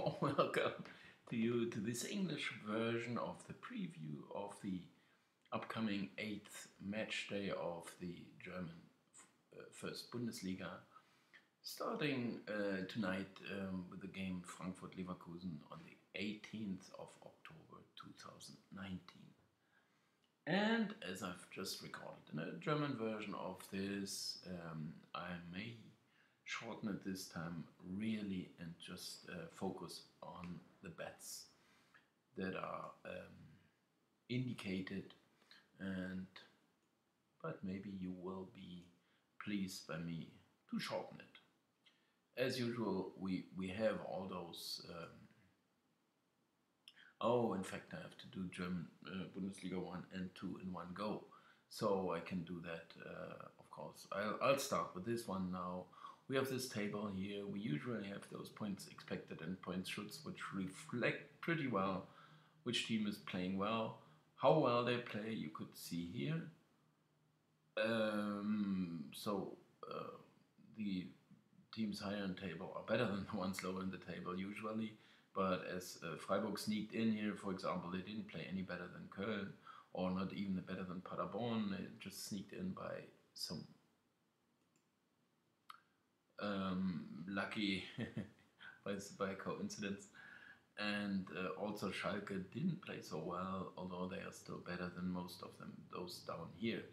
warm welcome to you to this English version of the preview of the upcoming 8th match day of the German First Bundesliga, starting tonight with the game Frankfurt-Leverkusen on the 18th of October 2019. And as I've just recorded in a German version of this, I may shorten it this time really and just focus on the bets that are indicated, but maybe you will be pleased by me to shorten it. As usual, we have all those in fact I have to do German Bundesliga 1 and 2 in one go, so I can do that of course. I'll start with this one now. We have this table here. We usually have those points expected and points shoots, which reflect pretty well which team is playing well, how well they play. You could see here. The teams higher in the table are better than the ones lower in the table usually. But as Freiburg sneaked in here, for example, they didn't play any better than Köln, or not even better than Paderborn. They just sneaked in by some lucky by coincidence. And also Schalke didn't play so well, although they are still better than most of them, those down here.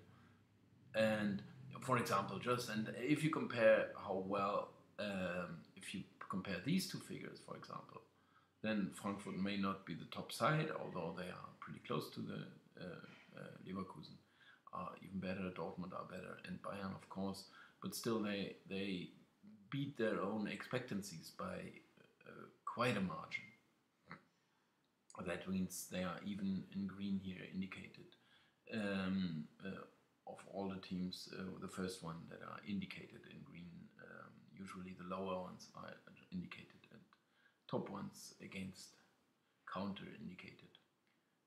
And for example, if you compare how well, if you compare these two figures, for example, then Frankfurt may not be the top side, although they are pretty close to the Leverkusen. Are even better, Dortmund are better, and Bayern, of course. But still, they beat their own expectancies by quite a margin. That means they are even in green here indicated. Of all the teams, the first one that are indicated in green, usually the lower ones are indicated and top ones against counter indicated.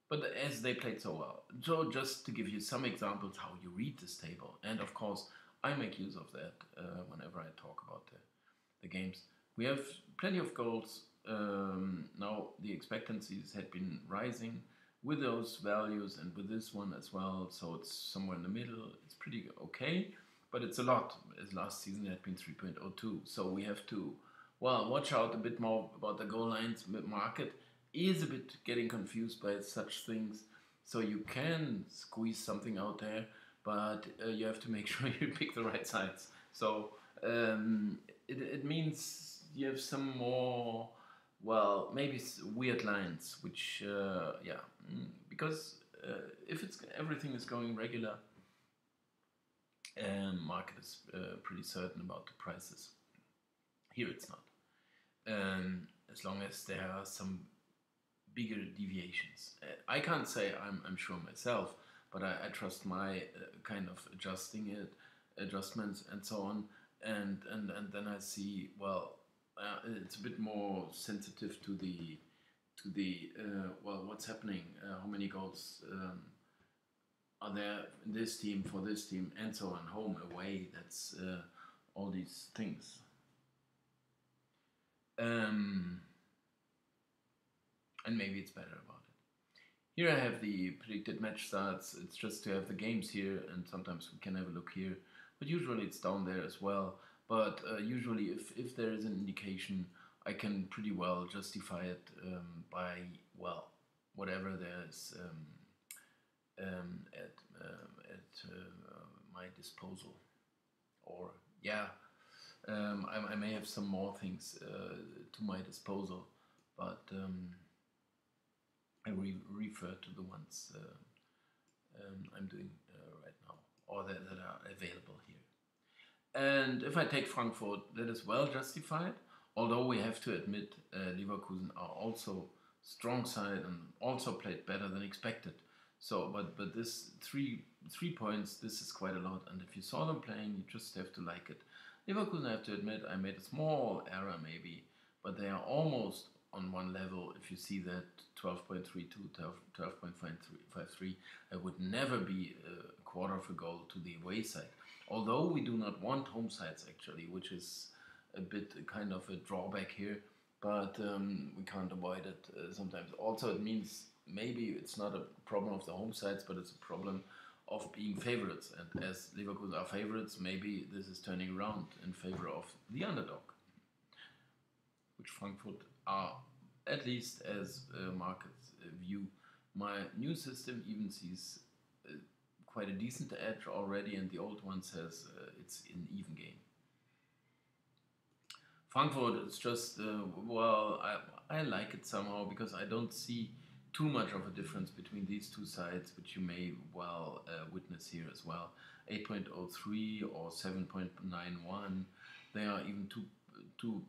But as they played so well, so just to give you some examples how you read this table, and of course I make use of that whenever I talk about the games. We have plenty of goals. Now the expectancies had been rising with those values and with this one as well, so it's somewhere in the middle. It's pretty okay, but it's a lot, as last season it had been 3.02. So we have to, watch out a bit more about the goal lines. Market is a bit getting confused by such things, so you can squeeze something out there, but you have to make sure you pick the right sides. So it means you have some more, maybe weird lines, which because if everything is going regular, market is pretty certain about the prices. Here it's not, as long as there are some bigger deviations. I can't say I'm sure myself, but I trust my kind of adjustments and so on, and then I see it's a bit more sensitive to the what's happening, how many goals are there in this team for this team, and so on, home, away. That's all these things. And maybe it's better about it. Here I have the predicted match starts. It's just to have the games here, and sometimes we can have a look here, but usually it's down there as well. But usually if there is an indication, I can pretty well justify it by whatever there's at my disposal. Or I may have some more things to my disposal, but I refer to the ones I'm doing right now, or that are available here. And if I take Frankfurt, that is well justified, although we have to admit Leverkusen are also strong side and also played better than expected. So, but this 3 points, this is quite a lot, and if you saw them playing, you just have to like it. Leverkusen, I have to admit, I made a small error maybe, but they are almost on one level. If you see that 12.32, 12.53, I would never be a quarter of a goal to the away side. Although we do not want home sides actually, which is a bit kind of a drawback here, but we can't avoid it sometimes. Also, it means maybe it's not a problem of the home sides, but it's a problem of being favorites. And as Leverkusen are favorites, maybe this is turning around in favor of the underdog, which Frankfurt are, at least as markets view. My new system even sees quite a decent edge already, and the old one says it's an even game. Frankfurt is just, well, I like it somehow because I don't see too much of a difference between these two sides, which you may well witness here as well. 8.03 or 7.91. They are even two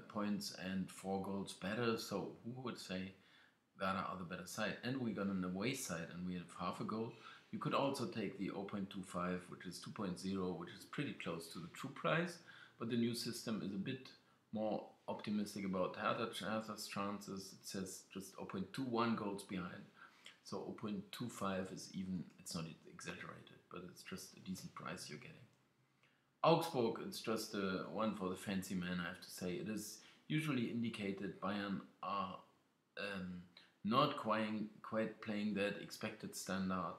points and 4 goals better. So who would say Werder are the better side? And we got an away side and we have half a goal. You could also take the 0.25, which is 2.0, which is pretty close to the true price. But the new system is a bit more optimistic about Hertha's chances. It says just 0.21 goals behind. So 0.25 is even, it's not exaggerated, but it's just a decent price you're getting. Augsburg, it's just one for the fancy man, I have to say. It is usually indicated Bayern are not quite playing that expected standard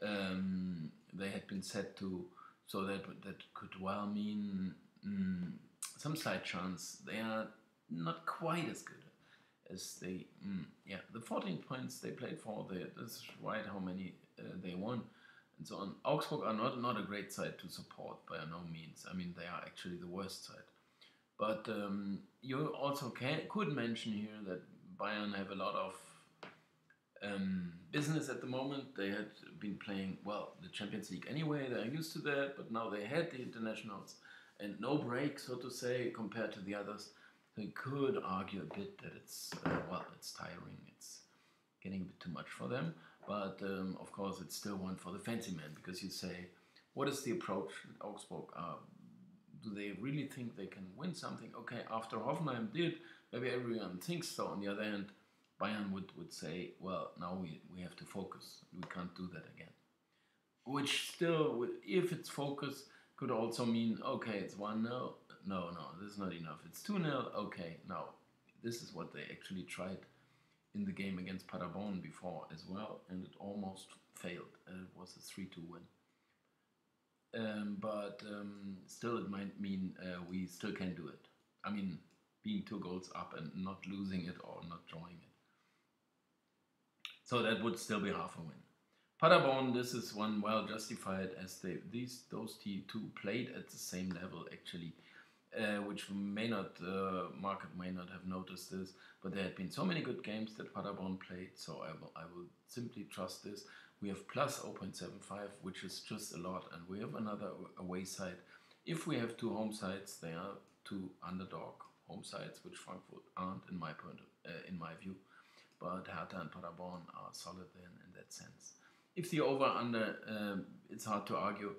they had been set to, so that could well mean some slight chance they are not quite as good as they. The 14 points they played for, that's right how many they won, and so on. Augsburg are not a great side to support by no means. I mean, they are actually the worst side. But you also could mention here that Bayern have a lot of business at the moment. They had been playing, well, the Champions League anyway, they're used to that, but now they had the internationals and no break, so to say, compared to the others. So you could argue a bit that it's, it's tiring, it's getting a bit too much for them, but of course it's still one for the fancy man, because you say, what is the approach that Augsburg are? Do they really think they can win something? Okay, after Hoffenheim did, maybe everyone thinks so. On the other hand, Bayern would say, well, now we have to focus. We can't do that again. Which still, if it's focus, could also mean, okay, it's 1-0. No, this is not enough. It's 2-0. Okay, now, this is what they actually tried in the game against Paderborn before as well, and it almost failed. It was a 3-2 win. But still, it might mean we still can do it. I mean, being 2 goals up and not losing it or not drawing it. So that would still be half a win. Paderborn, this is one well justified, as those two played at the same level actually, which market may not have noticed this, but there had been so many good games that Paderborn played, so I will simply trust this. We have plus 0.75, which is just a lot, and we have another away side. If we have 2 home sides, they are 2 underdog home sides, which Frankfurt aren't in my view. But Hertha and Paderborn are solid then in that sense. If the over-under, it's hard to argue.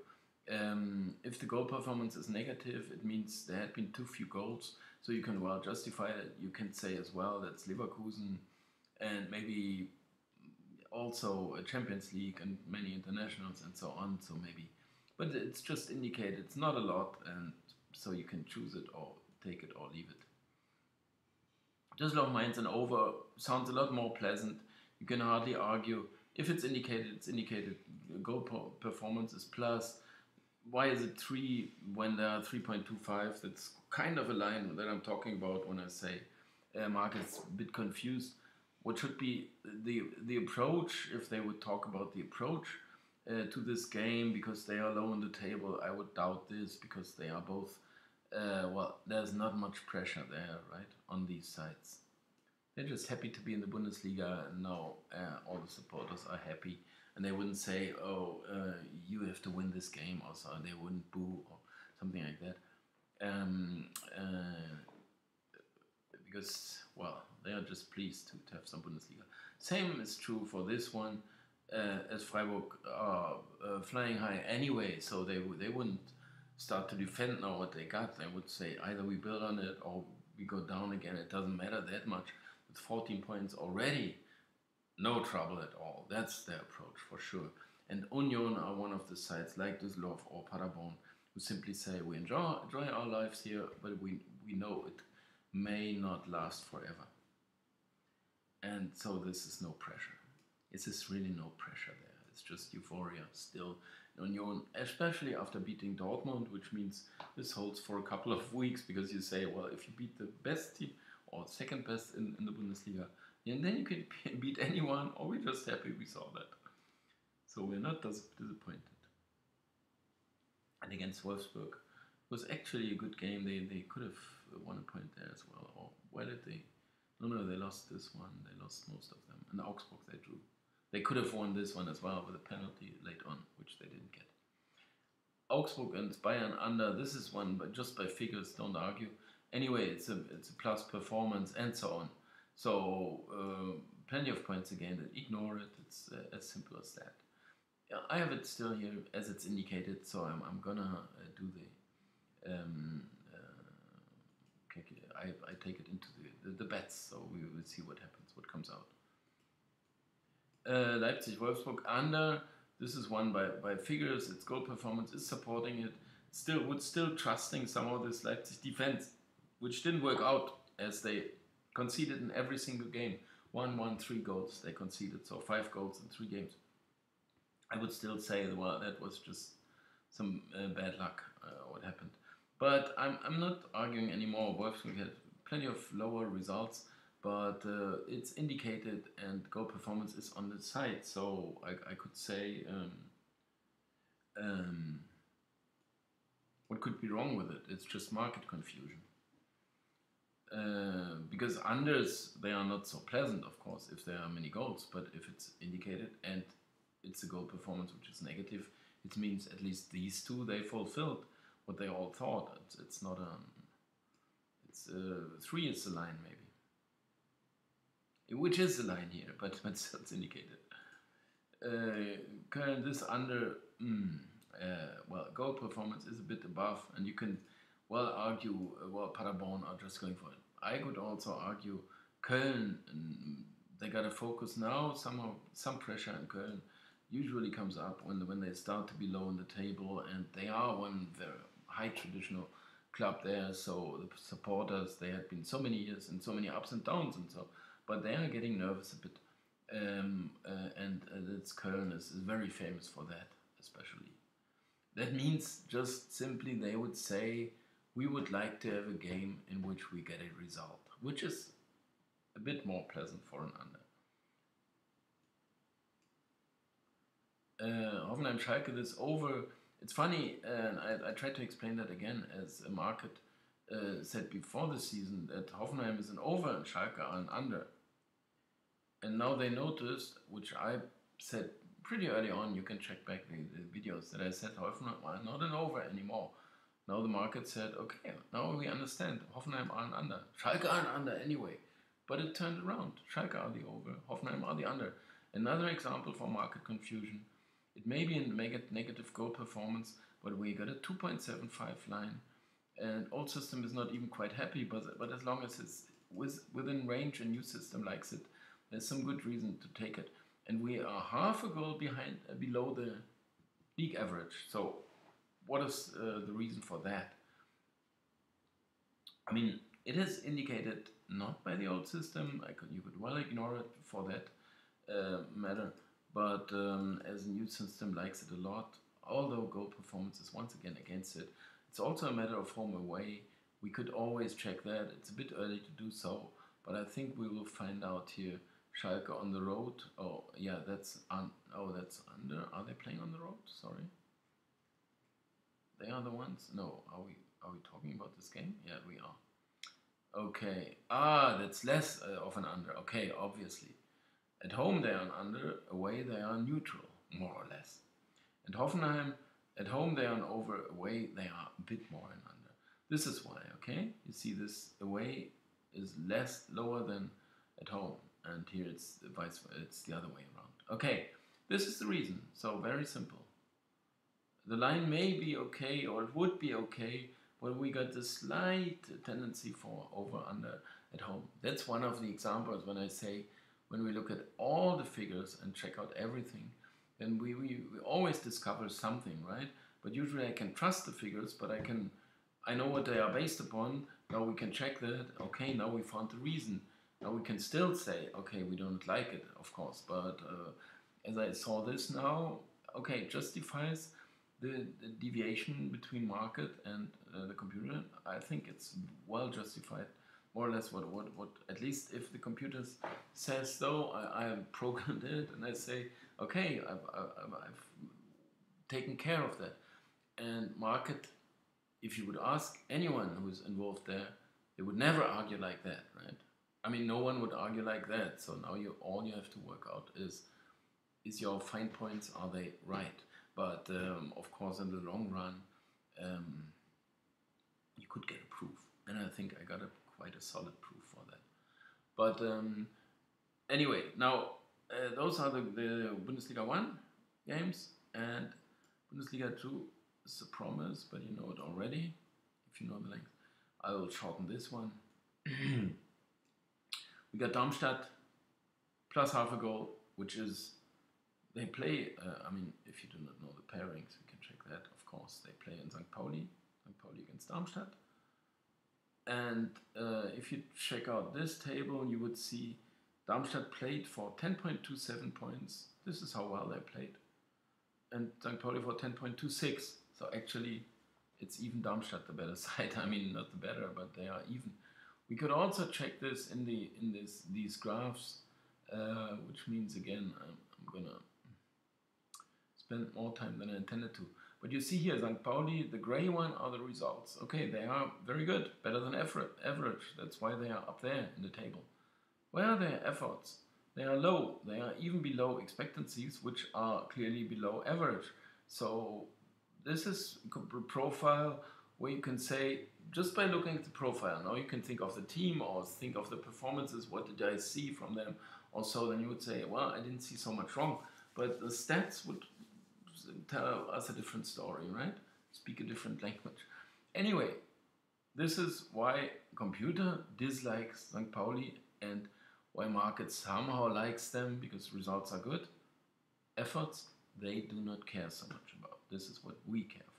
If the goal performance is negative, it means there had been too few goals, so you can well justify it. You can say as well that's Leverkusen and maybe also a Champions League and many internationals and so on, so maybe. But it's just indicated, it's not a lot, and so you can choose it or take it or leave it. Düsseldorf Mainz and over sounds a lot more pleasant. You can hardly argue. If it's indicated, it's indicated. Goal performance is plus. Why is it 3 when there are 3.25? That's kind of a line that I'm talking about when I say market's a bit confused. What should be the approach, if they would talk about the approach to this game, because they are low on the table? I would doubt this, because they are both there's not much pressure there, right, on these sides. They're just happy to be in the Bundesliga, and now all the supporters are happy, and they wouldn't say, you have to win this game, or so. They wouldn't boo or something like that, because, well, they are just pleased to have some Bundesliga. Same is true for this one, as Freiburg are flying high anyway, so they wouldn't start to defend now what they got. They would say either we build on it or we go down again. It doesn't matter that much. With 14 points already, no trouble at all. That's their approach for sure. And Union are one of the sides like Düsseldorf or Paderborn who simply say we enjoy our lives here, but we know it may not last forever. And so this is no pressure. This is really no pressure there. It's just euphoria still on your own, especially after beating Dortmund, which means this holds for a couple of weeks because you say, well, if you beat the best team or second best in the Bundesliga, and then you can beat anyone, or we're just happy we saw that. So we're not disappointed. And against Wolfsburg, it was actually a good game. They could have won a point there as well. Or where did they? No, they lost this one. They lost most of them. And Augsburg, they drew. They could have won this one as well with a penalty late on, which they didn't get. Augsburg and Bayern under. This is one, but just by figures, don't argue. Anyway, it's a plus performance and so on. So plenty of points again. Ignore it. It's as simple as that. I have it still here as it's indicated, so I'm gonna do the I take it into the bets, so we will see what happens, what comes out. Leipzig Wolfsburg under. This is one by figures. Its goal performance is supporting it. Still trusting some of this Leipzig defense, which didn't work out as they conceded in every single game. 1-1, 3 goals they conceded, so 5 goals in 3 games. I would still say, well, that was just some bad luck, what happened. But I'm not arguing anymore. Wolfsburg had plenty of lower results, but it's indicated and goal performance is on the side. So I could say, what could be wrong with it? It's just market confusion. Because unders, they are not so pleasant, of course, if there are many goals. But if it's indicated and it's a goal performance which is negative, it means at least these two, they fulfilled what they all thought. It's not it's 3 is the line maybe, which is the line here, but it's indicated. Köln, this under, well, goal performance is a bit above, and you can well argue, well, Paderborn are just going for it. I could also argue Köln, they got to focus now. Somehow, some pressure in Köln usually comes up when they start to be low on the table, and they are one very high traditional club there. So the supporters, they had been so many years and so many ups and downs, and so, but they are getting nervous a bit. And it's Köln is very famous for that, especially. That means just simply they would say, we would like to have a game in which we get a result, which is a bit more pleasant for an under. Hoffenheim Schalke, this over. It's funny, and I tried to explain that again as a market said before the season that Hoffenheim is an over and Schalke are an under. And now they noticed, which I said pretty early on, you can check back the videos, that I said Hoffenheim are not an over anymore. Now the market said, okay, now we understand, Hoffenheim are an under. Schalke are an under anyway. But it turned around. Schalke are the over, Hoffenheim are the under. Another example for market confusion. It may be a negative goal performance, but we got a 2.75 line. And old system is not even quite happy, but as long as it's within range, a new system likes it, there's some good reason to take it. And we are half a goal below the league average. So what is the reason for that? I mean, it is indicated not by the old system. You could well ignore it for that matter. But as a new system likes it a lot, although goal performance is once again against it, it's also a matter of home away. We could always check that. It's a bit early to do so, but I think we will find out here. Schalke on the road. Oh, yeah, that's under. Are they playing on the road? Sorry. They are the ones? No, are we talking about this game? Yeah, we are. Okay. That's less of an under. Okay, obviously. At home they are an under, away they are neutral, more or less. And Hoffenheim, at home they are an over, away they are a bit more an under. This is why, okay? You see this away is lower than at home. And here it's the other way around. Okay, this is the reason. So very simple. The line may be okay, or it would be okay, but we got this slight tendency for over-under at home. That's one of the examples when I say, when we look at all the figures and check out everything, then we always discover something, right? But usually I can trust the figures, but I know what they are based upon, Now we can check that. Okay, now we found the reason. Now we can still say, okay, we don't like it, of course, but as I saw this now, okay, it justifies the deviation between market and the computer. I think it's well justified, more or less what at least if the computer says so, I have programmed it and I say, okay, I've taken care of that. And market, if you would ask anyone who's involved there, they would never argue like that, right? I mean, no one would argue like that. So now all you have to work out is your fine points, are they right? But of course, in the long run, you could get a proof, and I think I got quite a solid proof for that. But anyway, now those are the Bundesliga 1 games, and Bundesliga 2 is a promise, but you know it already. If you know the length, I will shorten this one. We got Darmstadt plus half a goal, which is, they play, I mean, if you do not know the pairings, we can check that, of course. They play in St. Pauli against Darmstadt. And if you check out this table, you would see Darmstadt played for 10.27 points. This is how well they played. And St. Pauli for 10.26. So actually, it's even Darmstadt the better side. I mean, not the better, but they are even. We could also check this in these graphs, which means again I'm gonna spend more time than I intended to. But you see here, St. Pauli, the gray one are the results. Okay, they are very good, better than average. That's why they are up there in the table. Where are their efforts? They are low. They are even below expectancies, which are clearly below average. So this is a profile where you can say, just by looking at the profile, now you can think of the team or think of the performances, what did I see from them? Also, then you would say, well, I didn't see so much wrong. But the stats would tell us a different story, right? Speak a different language. Anyway, this is why computer dislikes St. Pauli and why market somehow likes them, because results are good. Efforts, they do not care so much about. This is what we care for.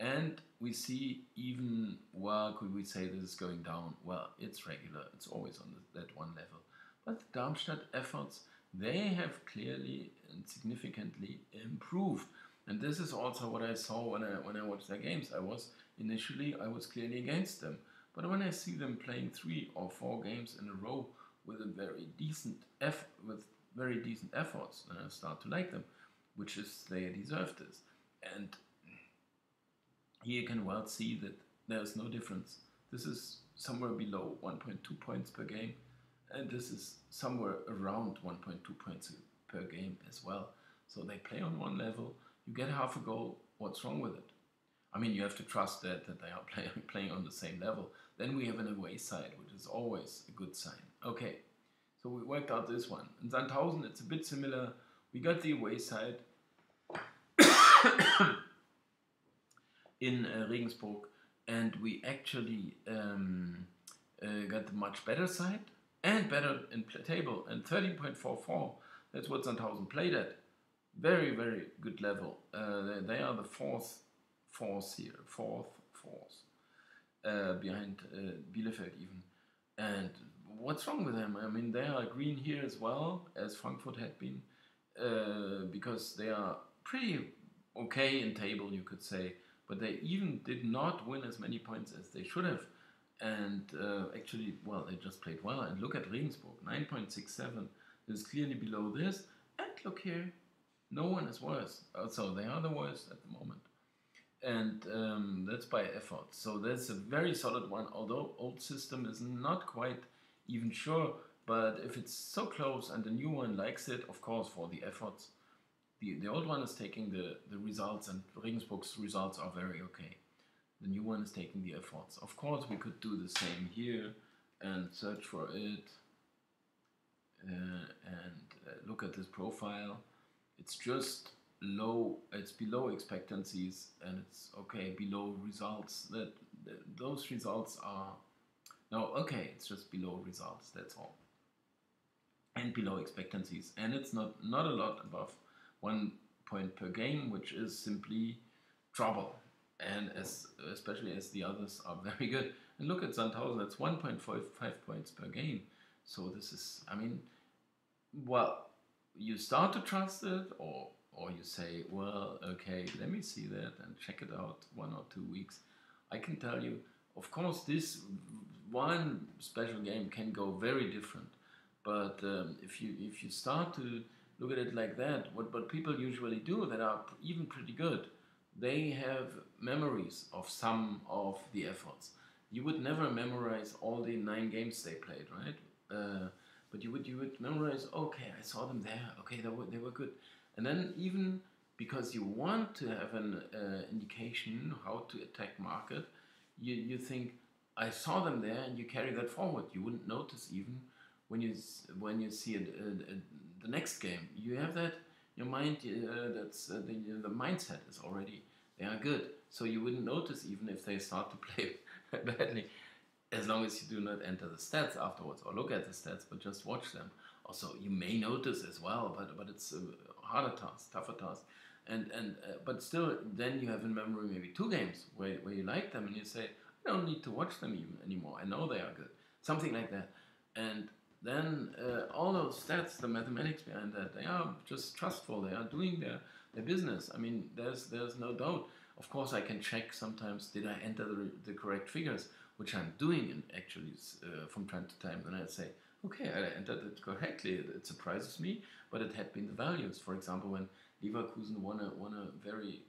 And we see even, well, could we say this is going down? Well, it's regular. It's always on that one level. But the Darmstadt efforts, they have clearly and significantly improved. And this is also what I saw when I watched their games. I was clearly against them. But when I see them playing 3 or 4 games in a row with a very decent efforts, then I start to like them, which is they deserve this. And here you can well see that there's no difference. This is somewhere below 1.2 points per game, and this is somewhere around 1.2 points per game as well. So they play on one level, you get half a goal, what's wrong with it? I mean, you have to trust that they are playing on the same level. Then we have an away side, which is always a good sign. Okay, so we worked out this one. In Sandhausen, it's a bit similar. We got the away side in Regensburg, and we actually got the much better side and better in table, and 13.44. That's what Sandhausen played at. Very, very good level. They are the fourth behind Bielefeld even. And what's wrong with them? I mean, they are green here as well as Frankfurt had been, because they are pretty okay in table, you could say, but they even did not win as many points as they should have. And actually, well, they just played well. And look at Regensburg, 9.67 is clearly below this. And look here, no one is worse. So they are the worst at the moment. And that's by effort. So that's a very solid one, although old system is not quite even sure. But if it's so close and the new one likes it, of course, for the efforts, the old one is taking the results, and Regensburg's results are very okay. The new one is taking the efforts. Of course, we could do the same here and search for it and look at this profile. It's just low. It's below expectancies, and it's okay below results. Those results are no okay. It's just below results. That's all, and below expectancies, and it's not a lot above 1 point per game, which is simply trouble. And especially as the others are very good. And look at Sandhausen, that's 1.5 points per game. So this is, I mean, well, you start to trust it, or you say, well, okay, let me see that and check it out 1 or 2 weeks. I can tell you, of course, this one special game can go very different. But if you start to look at it like that, what people usually do that are even pretty good, they have memories of some of the efforts. You would never memorize all the 9 games they played, right? But you would memorize. Okay, I saw them there. Okay, they were good. And then even because you want to have an indication how to attack market, you think I saw them there, and you carry that forward. You wouldn't notice even when you see the next game. You have that your mind. That's the mindset is already they are good. So you wouldn't notice even if they start to play badly, as long as you do not enter the stats afterwards or look at the stats, but just watch them. Also, you may notice as well, but it's a harder task, tougher task. But still, then you have in memory maybe 2 games where you like them and you say, I don't need to watch them even anymore. I know they are good. Something like that. And then all those stats, the mathematics behind that, they are just trustful. They are doing their business. I mean, there's no doubt. Of course, I can check sometimes, did I enter the correct figures, which I'm doing actually from time to time. Then I say, okay, I entered it correctly. It surprises me, but it had been the values. For example, when Leverkusen won a very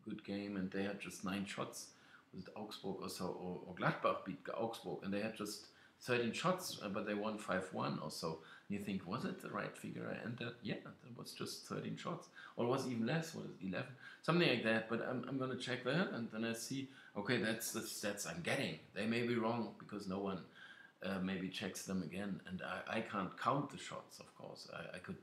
good game and they had just 9 shots, was it Augsburg or so, or Gladbach beat Augsburg, and they had just 13 shots, but they won 5-1 or so. And you think, was it the right figure I entered? Yeah, it was just 13 shots. Or it was even less, what is it, 11? Something like that, but I'm going to check that, and then I see, okay, that's the stats I'm getting. They may be wrong, because no one maybe checks them again, and I can't count the shots, of course. I could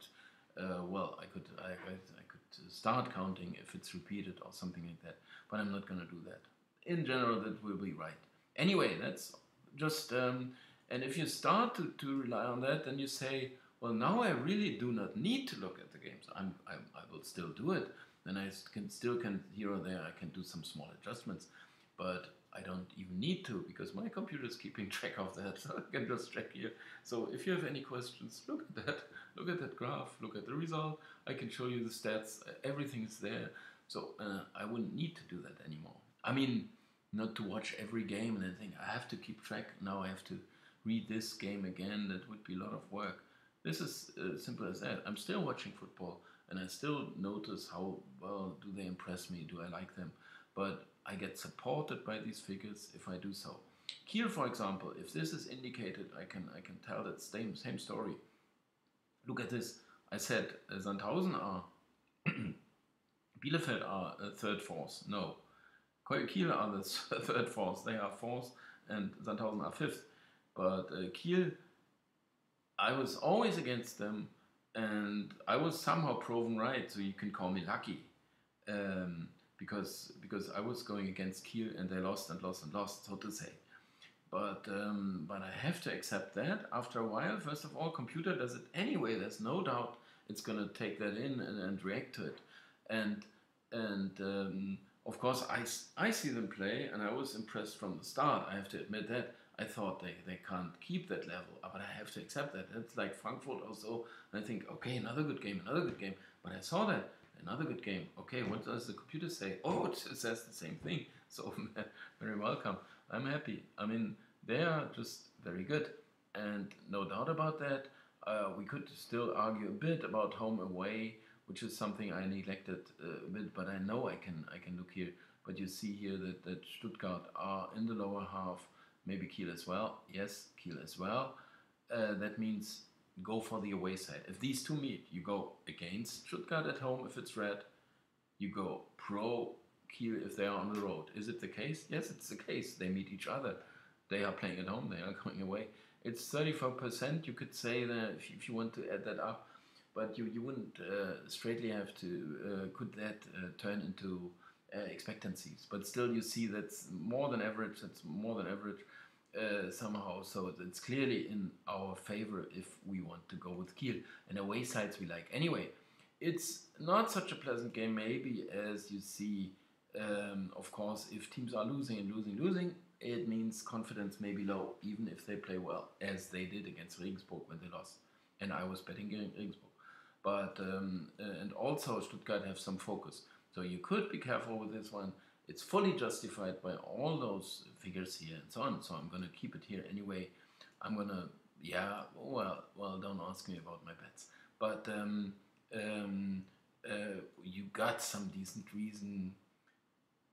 start counting if it's repeated or something like that, but I'm not going to do that. In general, that will be right. Anyway, that's just, and if you start to rely on that, then you say, well, now I really do not need to look at the games. I will still do it. Then I can here or there, I can do some small adjustments, but I don't even need to, because my computer is keeping track of that, so I can just check here. So if you have any questions, look at that graph, look at the result. I can show you the stats, everything is there. So I wouldn't need to do that anymore. I mean, not to watch every game and then think, I have to keep track, now I have to read this game again, that would be a lot of work. This is simple as that. I'm still watching football, and I still notice how well do they impress me, do I like them. But I get supported by these figures if I do so. Kiel, for example, if this is indicated, I can tell that same story. Look at this. I said Sandhausen are Bielefeld are third, fourth. No, Kiel are the third, fourth. They are fourth, and Sandhausen are fifth. But Kiel, I was always against them, and I was somehow proven right. So you can call me lucky. Because I was going against Kiel and they lost, so to say. But I have to accept that after a while. First of all, computer does it anyway. There's no doubt it's going to take that in and react to it. And of course, I see them play, and I was impressed from the start. I have to admit that. I thought they can't keep that level, but I have to accept that. It's like Frankfurt also. And I think, okay, another good game. But I saw that. Another good game. Okay, what does the computer say? Oh, it says the same thing. So, very welcome. I'm happy. I mean, they are just very good. And no doubt about that. We could still argue a bit about home away, which is something I neglected a bit, but I know I can look here. But you see here that Stuttgart are in the lower half, maybe Kiel as well. Yes, Kiel as well. That means go for the away side. If these two meet, you go against Stuttgart at home if it's red. You go pro Kiel if they are on the road. Is it the case? Yes, it's the case. They meet each other. They are playing at home. They are going away. It's 34%. You could say that if you want to add that up, but you wouldn't straightly have to. Could that turn into expectancies? But still, you see that's more than average. That's more than average. Somehow, so it's clearly in our favor if we want to go with Kiel. And away sides we like. Anyway, it's not such a pleasant game maybe as you see, of course, if teams are losing, it means confidence may be low, even if they play well, as they did against Regensburg when they lost. And I was betting against Regensburg. But and also Stuttgart have some focus, so you could be careful with this one. It's fully justified by all those figures here and so on. So I'm gonna keep it here anyway. I'm gonna don't ask me about my bets, but you got some decent reason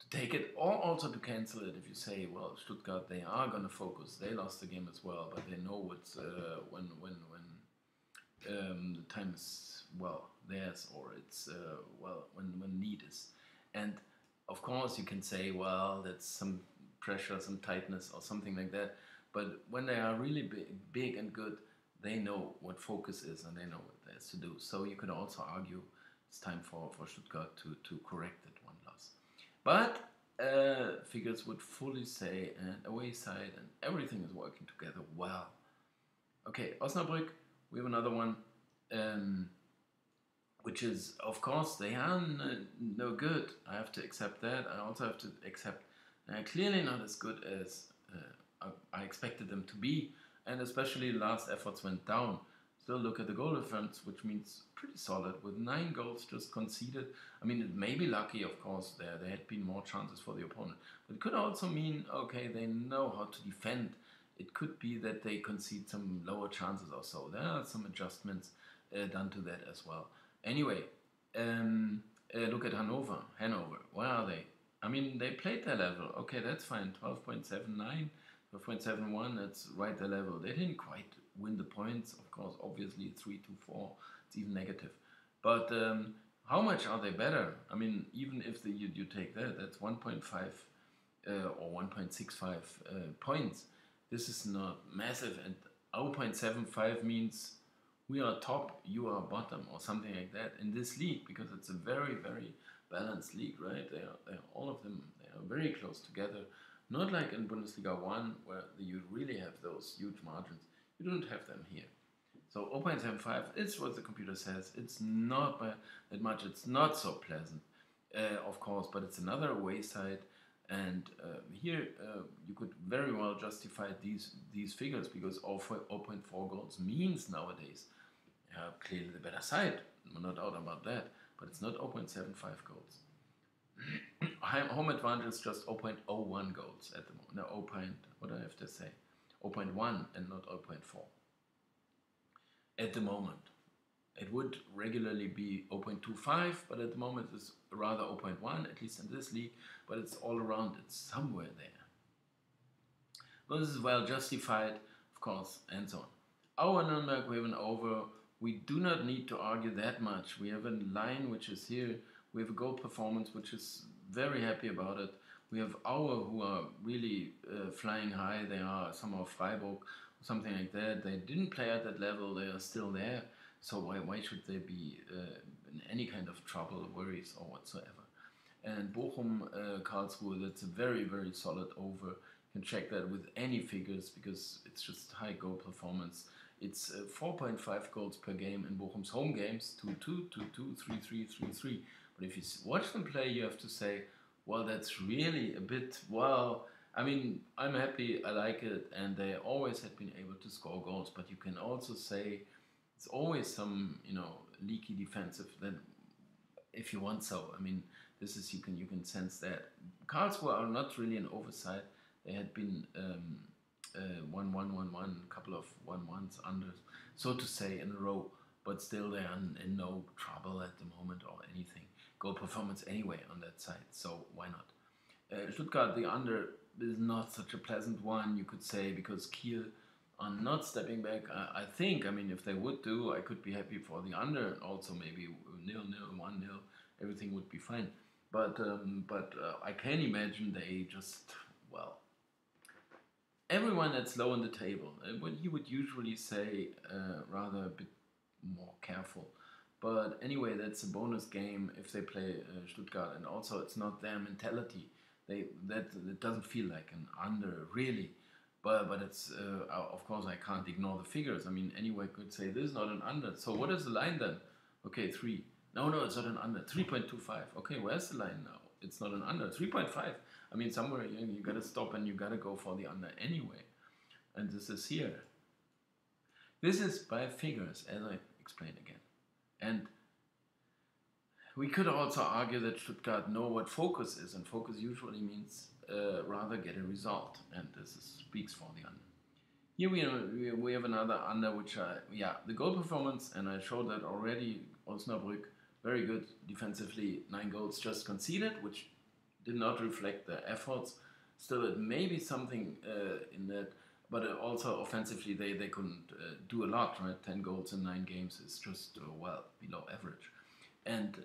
to take it or also to cancel it if you say, well, Stuttgart, they are gonna focus. They lost the game as well, but they know what's when the time is theirs, or it's when need is. And of course you can say, well, that's some pressure, some tightness or something like that, but when they are really big and good, they know what focus is and they know what there's to do. So you could also argue it's time for Stuttgart to correct that one loss. But figures would fully say, and away side and everything is working together well. Okay, Osnabrück, we have another one, which is, of course, they are no good. I have to accept that. I also have to accept they're clearly not as good as I expected them to be, and especially last efforts went down. Still look at the goal difference, which means pretty solid, with 9 goals just conceded. I mean, it may be lucky, of course, there had been more chances for the opponent, but it could also mean, okay, they know how to defend. It could be that they concede some lower chances or so. There are some adjustments done to that as well. Anyway, look at Hanover. Where are they? I mean, they played their level. Okay, that's fine. 12.79, 12.71, that's right their level. They didn't quite win the points, of course, obviously 3-4, it's even negative. But how much are they better? I mean, even if you take that, that's 1.5 or 1.65 points. This is not massive, and 0.75 means we are top, you are bottom, or something like that in this league, because it's a very, very balanced league, right? They are all of them, they are very close together. Not like in Bundesliga 1, where you really have those huge margins. You don't have them here. So 0.75 is what the computer says. It's not by that much. It's not so pleasant, of course, but it's another wayside. And here you could very well justify these figures, because 0.4 goals means nowadays clearly the better side. No doubt about that. But it's not 0.75 goals. Home advantage is just 0.01 goals at the moment. No, what do I have to say? 0.1 and not 0.4. At the moment. It would regularly be 0.25, but at the moment it's rather 0.1, at least in this league, but it's all around, it's somewhere there. Well, this is well justified, of course, and so on. Our Nürnberg, we have an over. We do not need to argue that much. We have a line which is here. We have a goal performance, which is very happy about it. We have our who are really flying high. They are somehow Freiburg, something like that. They didn't play at that level. They are still there. So why should they be in any kind of trouble, worries, or whatsoever? And Bochum, Karlsruhe, that's a very, very solid over. You can check that with any figures, because it's just high goal performance. It's 4.5 goals per game in Bochum's home games, 2-2, 2-2, 3-3, 3-3. But if you watch them play, you have to say, well, that's really a bit, I mean, I'm happy, I like it, and they always have been able to score goals. But you can also say it's always some, leaky defensive, that if you want so. I mean, this is, you can sense that. Karlsruhe are not really an oversight. They had been 1-1, 1-1, a couple of 1-1s under, so to say, in a row. But still, they are in no trouble at the moment or anything. Goal performance anyway on that side, so why not? Stuttgart, the under, is not such a pleasant one, you could say, because Kiel are not stepping back. I think, if they would do, I could be happy for the under, also maybe 0-0, 1-0, everything would be fine. But I can imagine they just, everyone that's low on the table, what he would usually say, rather a bit more careful. But anyway, that's a bonus game if they play Stuttgart, and also it's not their mentality. It doesn't feel like an under, really. But it's, of course, I can't ignore the figures. Anyway, I could say this is not an under. So what is the line then? Okay, 3. No, it's not an under. 3.25. Okay, where's the line now? It's not an under. 3.5. I mean, somewhere you got to stop and you got to go for the under anyway. And this is here. This is by figures, as I explained again. And we could also argue that Stuttgart know what focus is, and focus usually means rather get a result, and speaks for the under. Here we have another under, which the goal performance, and I showed that already. Osnabrück, very good defensively, 9 goals just conceded, which did not reflect their efforts. Still, it may be something in that, but also offensively they couldn't do a lot, right? 10 goals in 9 games is just well below average, and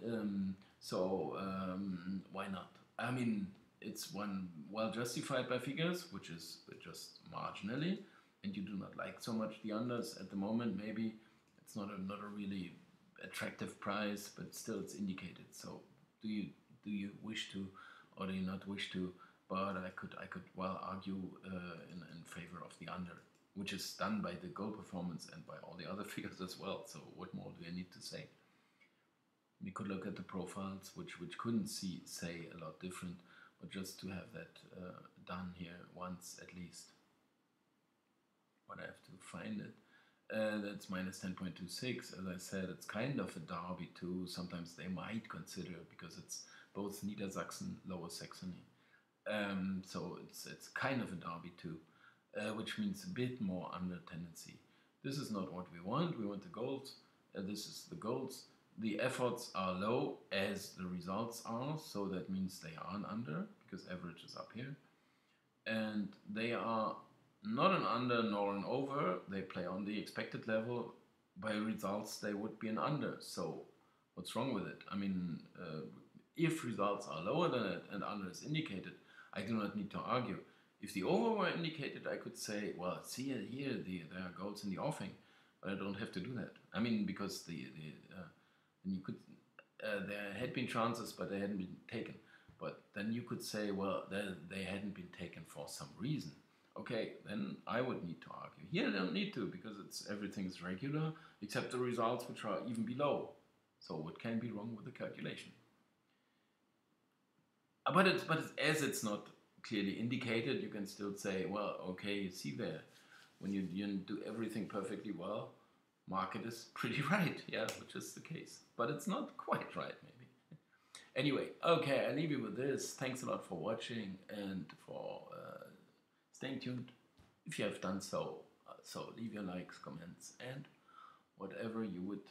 why not? I mean, it's one well justified by figures, which is just marginally, and you do not like so much the unders at the moment. Maybe it's not a really attractive price, but still it's indicated. So do you wish to, or do you not wish to? But I could well argue in favor of the under, which is done by the goal performance and by all the other figures as well. So what more do I need to say? We could look at the profiles, which couldn't say a lot different, but just to have that done here once at least. But I have to find it. That's minus 10.26. As I said, it's kind of a derby too. Sometimes they might consider, because it's both Niedersachsen, Lower Saxony. So it's kind of a derby too, which means a bit more under tendency. This is not what we want. We want the goals. This is the goals. The efforts are low as the results are, so that means they are an under, because average is up here. And they are not an under nor an over. They play on the expected level. By results, they would be an under. So what's wrong with it? I mean, if results are lower than it and under is indicated, I do not need to argue. If the over were indicated, I could say, well, see here, there are goals in the offing, but I don't have to do that. I mean, because you could, there had been chances, but they hadn't been taken. But then you could say, well, they hadn't been taken for some reason. Okay, then I would need to argue. Here I don't need to, because everything's regular, except the results, which are even below. So what can be wrong with the calculation? But it's not clearly indicated, you can still say, well, okay, you see there, when you do everything perfectly well, market is pretty right, yeah, which is the case. But it's not quite right, maybe. Anyway, okay, I leave you with this. Thanks a lot for watching and for staying tuned. If you have done so, leave your likes, comments, and whatever you would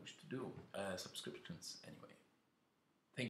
wish to do. Subscriptions, anyway.